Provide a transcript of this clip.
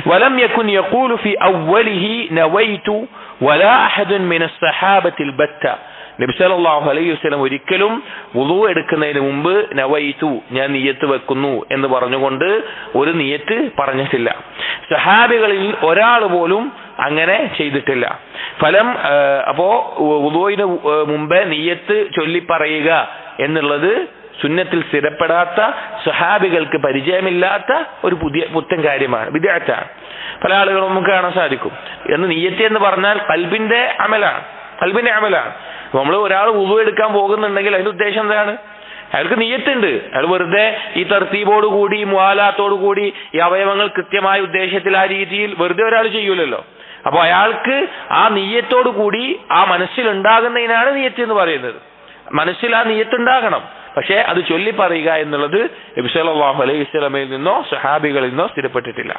വലം യകുൻ യഖൂലു ഫി അവ്വലിഹി നവൈതു വലാ അഹദുൻ മിനസ് സഹാബത്തിൽ ബത്ത. നബി സല്ലല്ലാഹു അലൈഹി വസല്ലം ഒരിക്കലും വുളു എടുക്കുന്നതിന് മുമ്പ് നവൈതു, ഞാൻ നിയ്യത്ത് വെക്കുന്നു എന്ന് പറഞ്ഞുകൊണ്ട് ഒരു നിയ്യത്ത് പറഞ്ഞിട്ടില്ല. സഹാബികളിൽ ഒരാൾ പോലും അങ്ങനെ ചെയ്തിട്ടില്ല. അപ്പോ വുളുവിന് മുമ്പേ നിയ്യത്ത് ചൊല്ലി പറയുക എന്നുള്ളത് സുന്നത്തിൽ സ്ഥിരപ്പെടാത്ത, സഹാബികൾക്ക് പരിചയമില്ലാത്ത ഒരു പുത്തൻ കാര്യമാണ്, ബിദ്അത്താണ്. പല ആളുകളും നമുക്ക് കാണാൻ സാധിക്കും. എന്ന് നിയ്യത്ത് എന്ന് പറഞ്ഞാൽ ഖൽബിന്റെ അമലാണ്. നമ്മൾ ഒരാൾ വുളു എടുക്കാൻ പോകുന്നുണ്ടെങ്കിൽ അതിന്റെ ഉദ്ദേശം എന്താണ്? അയാൾക്ക് നിയ്യത്തുണ്ട്. അയാൾ വെറുതെ ഈ തർത്തീബോട് കൂടി മുആലാത്തോട് കൂടി ഈ അവയവങ്ങൾ കൃത്യമായ ഉദ്ദേശത്തിൽ ആ രീതിയിൽ വെറുതെ ഒരാൾ ചെയ്യൂലല്ലോ. അപ്പൊ അയാൾക്ക് ആ നിയ്യത്തോട് കൂടി ആ മനസ്സിലുണ്ടാകുന്നതിനാണ് നിയ്യത്ത് എന്ന് പറയുന്നത്. മനസ്സിൽ ആ നിയ്യത്തുണ്ടാകണം. പക്ഷെ അത് ചൊല്ലി പറയുക എന്നുള്ളത് നബി സല്ലല്ലാഹു അലൈഹി വസല്ലമയിൽ നിന്നോ സഹാബികളിൽ നിന്നോ സ്ഥിരപ്പെട്ടിട്ടില്ല.